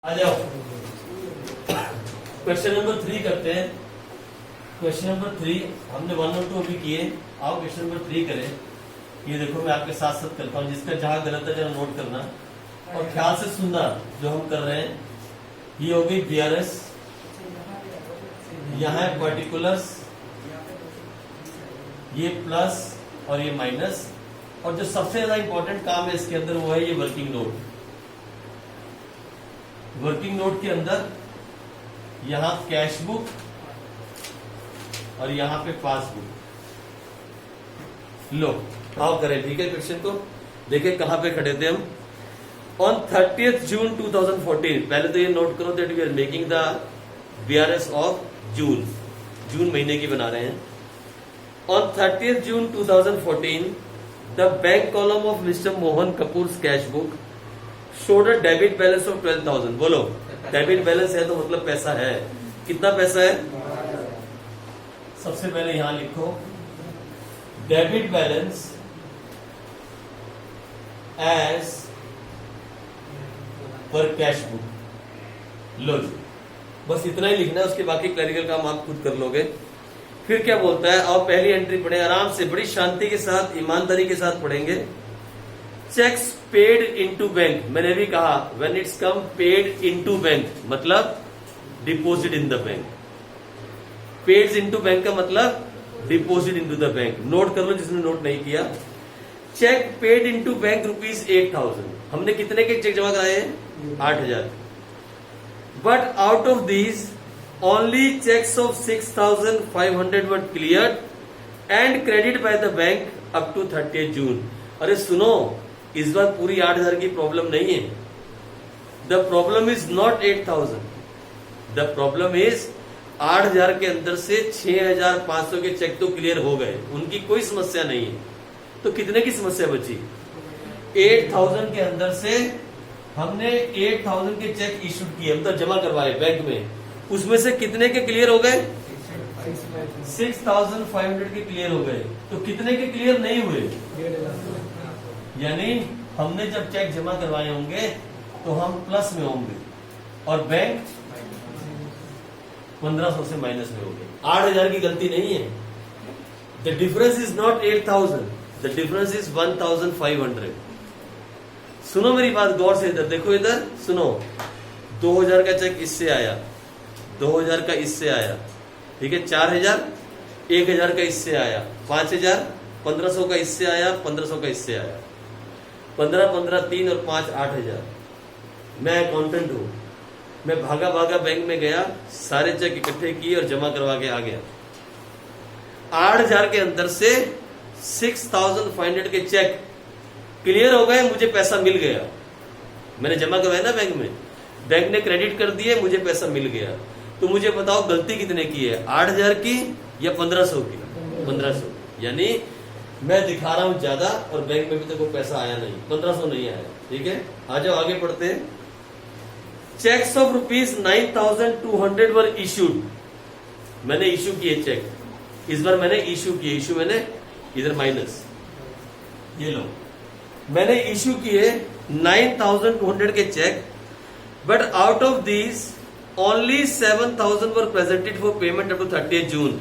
आ जाओ question number 3 करते हैं। क्वेश्चन नंबर 3 हमने 1 और 2 अभी किए। आओ क्वेश्चन नंबर 3 करें। ये देखो मैं आपके साथ साथ करता हूँ, जिसका जहां गलत है जरा नोट करना और ख्याल से सुनना जो हम कर रहे हैं। ये हो गई बीआरएस, यहाँ है पर्टिकुलर्स, ये प्लस और ये माइनस, और जो सबसे ज्यादा इंपॉर्टेंट काम है इसके अंदर वो है ये वर्किंग नोट। वर्किंग नोट के अंदर यहां कैश बुक और यहां पे पासबुक। लो आओ करें, ठीक है। क्वेश्चन को देखें कहां पे खड़े थे हम। ऑन 30th June 2014, पहले तो ये नोट करो that we are making the BRS of June महीने की बना रहे हैं। On 30th June 2014, the bank column of mister Mohan Kapoor cash book showed a debit balance of 12,000। बोलो डेबिट बैलेंस है तो मतलब पैसा है। कितना पैसा है? सबसे पहले यहां लिखो debit balance as per cash book. लो जी, बस इतना ही लिखना है, उसके बाकी क्लरिकल काम आप खुद कर लोगे। फिर क्या बोलता है, और पहली एंट्री पढ़े आराम से, बड़ी शांति के साथ, ईमानदारी के साथ पढ़ेंगे। चेक्स पेड इनटू बैंक, मैंने भी कहा when it's come paid into bank मतलब deposit in the bank. Paid into bank का मतलब deposit into the bank. Note कर लो जिसने नोट नहीं किया। Cheque paid into bank ₹8,000। हमने कितने के चेक जमा कराए हैं? 8,000। But out of these only cheques of 6,500 were cleared and credit by the bank up to 30th June। अरे सुनो, इस बार पूरी 8,000 की प्रॉब्लम नहीं है। The problem is not 8,000, the problem is 8,000 के अंदर से 6,500 के चेक तो क्लियर हो गए, उनकी कोई समस्या नहीं है। तो कितने की समस्या बची? 8,000 के अंदर से हमने 8,000 के चेक इश्यू किए, मतलब जमा करवाए बैंक में, उसमें से कितने के क्लियर हो गए? 6,500 के क्लियर हो गए। तो कितने के क्लियर नहीं हुए? यानी हमने जब चेक जमा करवाए होंगे तो हम प्लस में होंगे और बैंक 1,500 से माइनस में होंगे। 8,000 की गलती नहीं है। The difference is not 8,000, the difference is 1,500। सुनो मेरी बात गौर से, इधर देखो, इधर सुनो। 2,000 का चेक इससे आया, 2,000 का इससे आया, ठीक है, 4,000, 1,000 का इससे आया, 5,000, 1,500 का इससे आया, 1,500 का इससे आया, 15, 15, 3 और 5, 8,000। मैं अकाउंटेंट हूं, मैं भागा भागा बैंक में गया, सारे चेक इकट्ठे किए और जमा करवा के आ गया। 8,000 के अंदर से 6,500 के चेक क्लियर हो गए, मुझे पैसा मिल गया। मैंने जमा करवाया ना बैंक में, बैंक ने क्रेडिट कर दिए, मुझे पैसा मिल गया। तो मुझे बताओ गलती कितने की है, 8,000 की या 1,500 की? 1,500। यानी मैं दिखा रहा हूं ज्यादा और बैंक में भी तो कोई पैसा आया नहीं, 1,500 नहीं आया। ठीक है, आ जाओ आगे पढ़ते हैं। Cheques of ₹9,200 were issued. मैंने इश्यू किए चेक, इस बार मैंने इश्यू किए, इश्यू मैंने इधर माइनस, ये लो, मैंने इश्यू किए 9,200 के cheque. But out of these only 7,000 were presented for payment up to 30th June।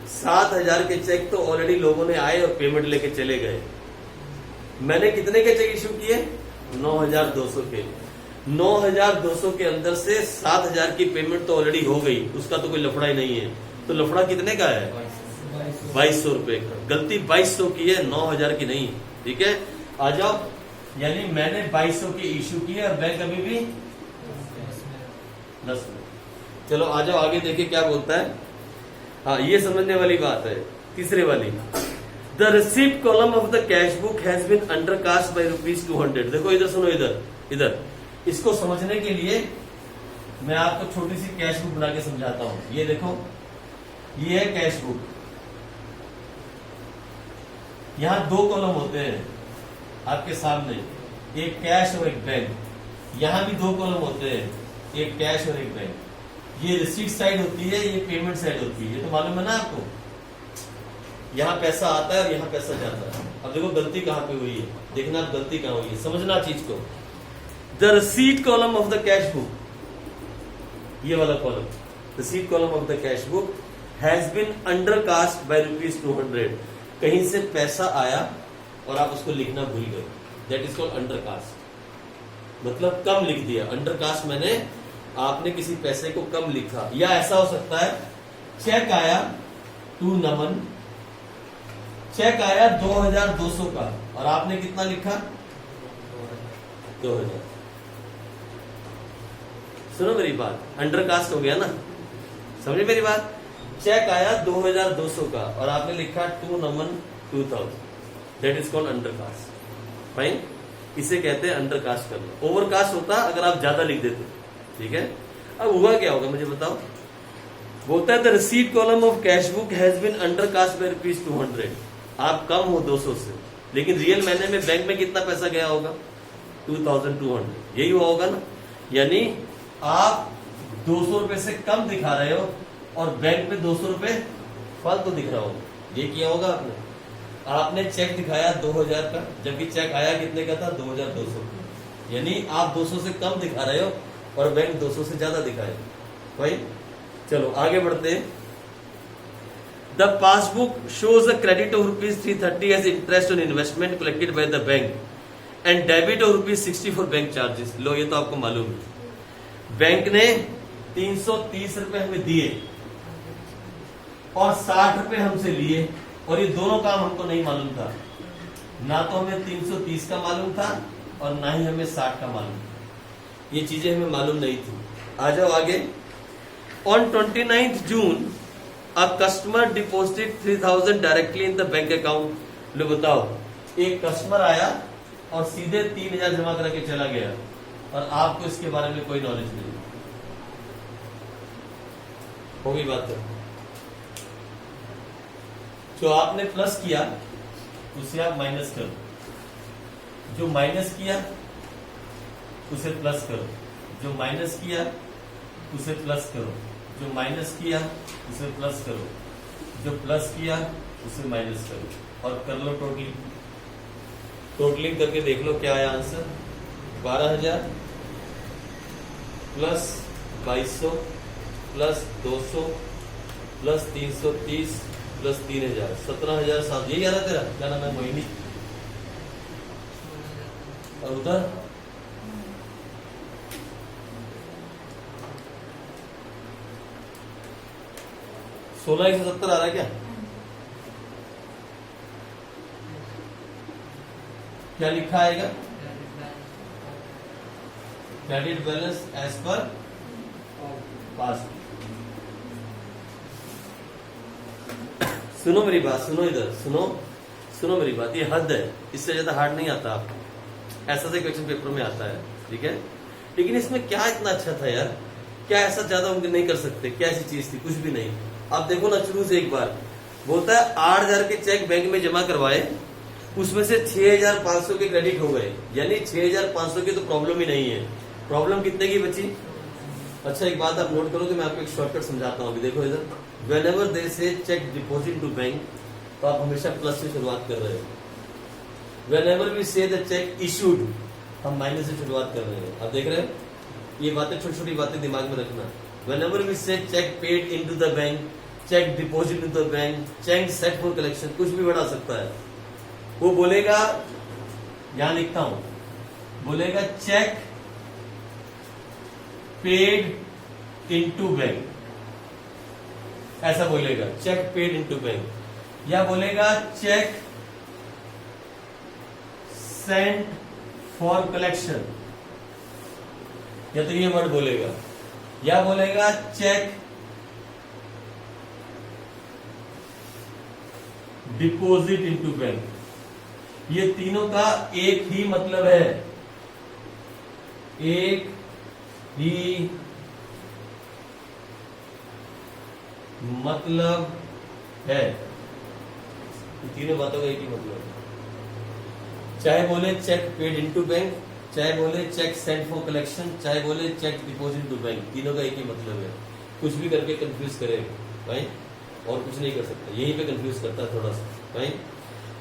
7,000 के चेक तो ऑलरेडी लोगों ने आए और पेमेंट लेके चले गए। मैंने कितने के चेक इश्यू किए? 9,200 के। 9,200 के अंदर से 7,000 की पेमेंट तो ऑलरेडी हो गई, उसका तो कोई लफड़ा ही नहीं है। तो लफड़ा कितने का है? 2,200 रुपए का। गलती 2,200 की है, 9,000 की नहीं। ठीक है, आ जाओ। यानी मैंने 2,200 के इश्यू किए और बैंक अभी भी 10 में। चलो आ जाओ आगे, देखिए क्या बोलता है। हाँ, ये समझने वाली बात है। तीसरे वाली, the receipt column of the cash book has been undercast by ₹200। देखो इधर सुनो, इधर इसको समझने के लिए मैं आपको छोटी सी कैश बुक बना के समझाता हूं। ये देखो, ये है कैश बुक। यहां 2 कॉलम होते हैं आपके सामने, एक कैश और एक बैंक। यहां भी 2 कॉलम होते हैं, एक कैश और एक बैंक। ये रिसीट साइड होती है, ये पेमेंट साइड होती है, ये तो मालूम है ना आपको। यहां पैसा आता है और यहां पैसा जाता है। अब देखो गलती कहां पे हुई है, देखना आप गलती कहां हुई है, समझना चीज को। The receipt column of the cash book ये वाला column, receipt column of the cash book has been undercast by ₹200। कहीं से पैसा आया और आप उसको लिखना भूल गए, दैट इज कॉल्ड अंडरकास्ट। मतलब कम लिख दिया। अंडरकास्ट मैंने आपने किसी पैसे को कम लिखा। या ऐसा हो सकता है चेक आया टू नमन, चेक आया 2200 का और आपने कितना लिखा 2000। सुनो मेरी बात, अंडरकास्ट हो गया ना, समझे मेरी बात। चेक आया 2200 का और आपने लिखा to Naman 2000, that is called undercast. Fine, इसे कहते हैं अंडरकास्ट करना। ओवरकास्ट होता अगर आप ज्यादा लिख देते, ठीक है। अब हुआ क्या होगा मुझे बताओ। बोलता है the receipt column of cash book has been undercast by ₹200। आप कम हो 200 से, लेकिन रियल महीने में बैंक में कितना पैसा गया होगा 2200। यही हुआ होगा ना। यानी आप 200 रुपए से कम दिखा रहे हो और बैंक में 200 रुपए फालतू दिख रहा होगा। ये किया होगा आपने। आपने चेक दिखाया 2000 का, जबकि चेक आया कितने का था 2200। यानी आप 200 से कम दिखा रहे हो और बैंक 200 से ज्यादा दिखाए। भाई चलो आगे बढ़ते हैं। The passbook shows a credit of ₹330 as interest on investment collected by the bank and debit of ₹60 for bank charges. लो ये तो आपको मालूम है। बैंक ने 330 रुपए हमें दिए और 60 रुपए हमसे लिए, और ये दोनों काम हमको नहीं मालूम था। ना तो हमें 330 का मालूम था और ना ही हमें 60 का मालूम था। ये चीजें हमें मालूम नहीं थी। आ जाओ आगे। On 29 June a customer deposited 3000 directly in the bank account. लो बताओ, एक कस्टमर आया और सीधे 3000 जमा करके चला गया और आपको इसके बारे में कोई नॉलेज नहीं। होगी बात। तो जो आपने प्लस किया उसे आप माइनस करो, जो माइनस किया उसे प्लस करो, जो माइनस किया उसे प्लस करो, जो माइनस किया उसे प्लस करो, जो प्लस किया उसे माइनस करो और कर लो टोटलिंग। टोटलिंग करके देख लो क्या आया answer. 12000 plus 2200 plus 200 plus 330 plus 3000, 17007। यही आ रहा तेरा, क्या नाम है, मोहिनी। और उधर 16,170 आ रहा है क्या? क्या लिखा आएगा? क्रेडिट बैलेंस एज पर पास। सुनो मेरी बात, सुनो इधर, सुनो मेरी बात। ये हद है, इससे ज्यादा हार्ड नहीं आता आपको। ऐसा से क्वेश्चन पेपर में आता है, ठीक है। लेकिन इसमें क्या इतना अच्छा था यार, क्या ऐसा ज्यादा उनके नहीं कर सकते? क्या ऐसी चीज थी? कुछ भी नहीं। आप देखो ना शुरू से एक बार बोलता है 8000 के चेक बैंक में जमा करवाए, उसमें से 6500 के क्रेडिट हो गए। यानी 6500 की तो प्रॉब्लम ही नहीं है। प्रॉब्लम कितने की बची? अच्छा एक बात आप नोट करो कि मैं आपको एक शॉर्टकट समझाता हूँ। अभी देखो इधर, व्हेनेवर दे से चेक डिपॉजिट टू बैंक, तो आप हमेशा प्लस से शुरुआत कर रहे हो। व्हेनेवर वी से द चेक इशूड, हम माइनस से शुरुआत कर रहे हैं। आप देख रहे हो, ये बातें छोटी छोटी बातें दिमाग में रखना। Whenever we say cheque paid into the bank, cheque deposit to the bank, cheque sent for collection, कुछ भी बढ़ा सकता है। वो बोलेगा, यहां लिखता हूं, बोलेगा चेक पेड इनटू बैंक, ऐसा बोलेगा, चेक पेड इनटू बैंक। या बोलेगा चेक सेंट फॉर कलेक्शन, या तो ये वर्ड बोलेगा। या बोलेगा चेक डिपॉजिट इनटू बैंक। ये तीनों का एक ही मतलब है, एक ही मतलब है। तीनों बातों का एक ही मतलब है। चाहे बोले चेक पेड इनटू बैंक, चाहे बोले चेक सेंट फॉर कलेक्शन, चाहे बोले चेक डिपॉजिट टू बैंक, तीनों का एक ही मतलब है। कुछ भी करके कंफ्यूज करेगा भाई, और कुछ नहीं कर सकता। यहीं पे कंफ्यूज करता है थोड़ा सा भाई।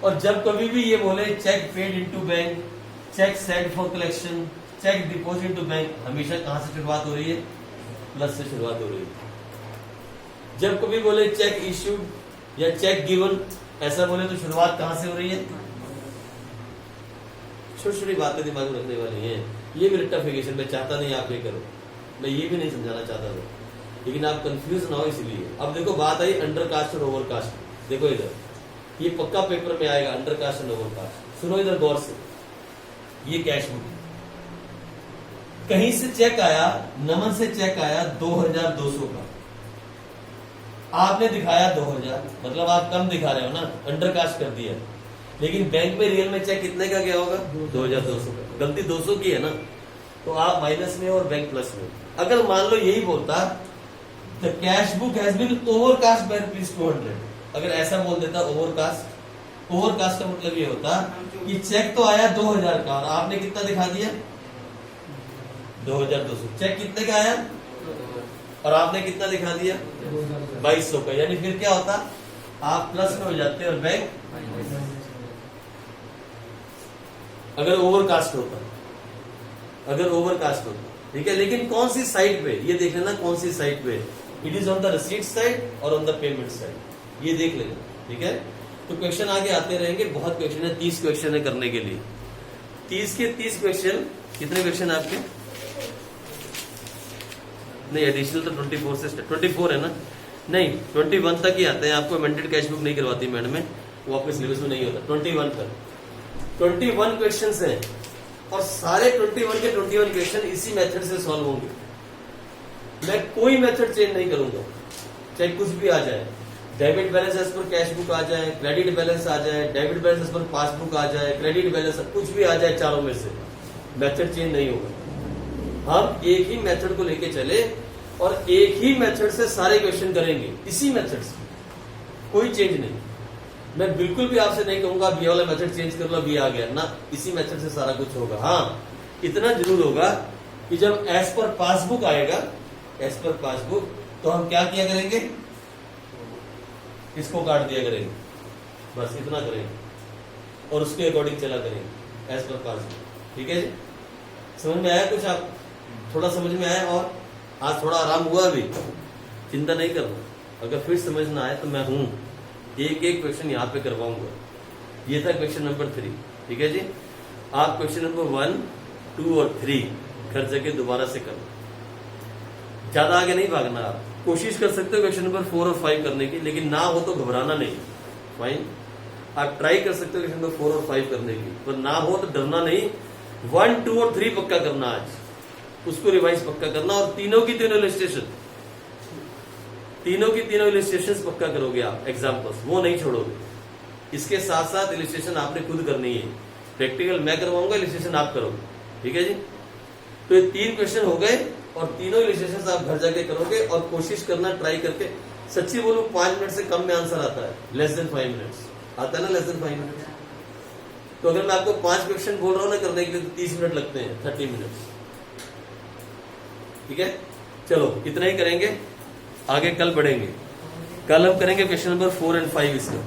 और जब कभी भी ये बोले cheque paid into bank, cheque sent for collection, cheque deposit to bank, हमेशा कहां से शुरुआत हो रही है? प्लस से शुरुआत हो रही है। जब कभी बोले चेक इश्यूड या चेक गिवन, ऐसा बोले तो शुरुआत कहां से हो रही है? छोटी छोटी बातें दिमाग में रखने वाली हैं। ये भी रेक्टिफिकेशन में चाहता नहीं आप ये करो, मैं ये भी नहीं समझाना चाहता था, लेकिन आप कंफ्यूज ना हो इसलिए। अब देखो बात आई अंडर कास्ट और ओवर कास्ट। देखो इधर ये पक्का पेपर में आएगा, अंडर कास्ट और ओवर कास्ट। सुनो इधर गौर से, ये कैश बुक कहीं से चेक आया, नमन से चेक आया 2200 का, आपने दिखाया 2000, मतलब आप कम दिखा रहे हो ना, अंडर कास्ट कर दिया। लेकिन बैंक में रियल में चेक कितने का गया होगा? 2200 का। गलती 200 की है ना, तो आप माइनस में और बैंक प्लस में। अगर मान लो यही बोलता the cash book has been overcast by ₹200, अगर ऐसा बोल देता ओवरकास्ट, ओवरकास्ट का मतलब ये होता कि चेक तो आया 2000 का और आपने कितना दिखा दिया? 2200। चेक कितने का आया और आपने कितना दिखा दिया? 2200 का। यानी फिर क्या होता? आप प्लस में हो जाते और बैंक अगर ओवरकास्ट होता, अगर ओवरकास्ट होता, ठीक है। लेकिन कौन सी साइड पे, ये देख लेना कौन सी साइड पे, it is on the receipt side और ऑन द पेमेंट साइड, ये देख लेना, ठीक है। तो क्वेश्चन आगे आते रहेंगे, बहुत क्वेश्चन है, 30 क्वेश्चन है करने के लिए। 30 के 30 क्वेश्चन, कितने क्वेश्चन आपके? नहीं, एडिशनल तो 24 से 24 है ना, नहीं 21 तक ही आते हैं। आपको अमेंडेड कैश बुक नहीं करवाती मैडम में, वो आपके सिलेबस में नहीं होता। 21 तक 21 क्वेश्चन है और सारे 21 के 21 क्वेश्चन इसी मेथड से सॉल्व होंगे। मैं कोई मेथड चेंज नहीं करूंगा, चाहे कुछ भी आ जाए। Debit balance as per cash book आ जाए, क्रेडिट बैलेंस आ जाए, debit balance as per passbook आ जाए, क्रेडिट बैलेंस, कुछ भी आ जाए, चारों में से मेथड चेंज नहीं होगा। हम एक ही मेथड को लेके चले और एक ही मेथड से सारे क्वेश्चन करेंगे, इसी मेथड से, कोई चेंज नहीं। मैं बिल्कुल भी आपसे नहीं कहूंगा ये वाला मेथड चेंज कर लो, अभी आ गया ना, इसी मेथड से सारा कुछ होगा। हाँ, इतना जरूर होगा कि जब एज पर पासबुक आएगा, एज पर पासबुक, तो हम क्या किया करेंगे? इसको काट दिया करेंगे, बस इतना करेंगे और उसके अकॉर्डिंग चला करेंगे एज पर पासबुक। ठीक है जी, समझ में आया कुछ? आप थोड़ा समझ में आया? और आज थोड़ा आराम हुआ भी, चिंता नहीं करना। अगर फिर समझ ना आए तो मैं हूं, एक एक क्वेश्चन यहाँ पे करवाऊंगा। ये था क्वेश्चन नंबर 3, ठीक है जी। आप क्वेश्चन नंबर 1, 2 और 3 घर जाके दोबारा से करना, ज्यादा आगे नहीं भागना। आप कोशिश कर सकते हो क्वेश्चन नंबर 4 और 5 करने की, लेकिन ना हो तो घबराना नहीं, फाइन। आप ट्राई कर सकते हो क्वेश्चन नंबर 4 और 5 करने की, पर ना हो तो डरना नहीं। 1, 2 और 3 पक्का करना आज, उसको रिवाइज पक्का करना। और तीनों की तीनों इलस्ट्रेशन, तीनों की तीनों इलस्ट्रेशन पक्का करोगे आप, एग्जाम्पल्स वो नहीं छोड़ोगे। इसके साथ साथ इलस्ट्रेशन आपने खुद करनी है, प्रैक्टिकल मैं करवाऊंगा, इलस्ट्रेशन आप करोगे, ठीक है जी। तो ये 3 क्वेश्चन हो गए और तीनों इलस्ट्रेशन आप घर जाके करोगे और कोशिश करना, ट्राई करके। सच्ची बोलूं 5 मिनट से कम में आंसर आता है, लेस देन 5 मिनट्स आता है ना, लेस देन 5 मिनट्स। तो अगर मैं आपको 5 क्वेश्चन बोल रहा हूं ना करने के लिए, तो 30 मिनट लगते हैं, 30 मिनट्स, ठीक है। चलो इतना ही करेंगे, आगे कल बढ़ेंगे। कल हम करेंगे क्वेश्चन नंबर 4 और 5 इसका।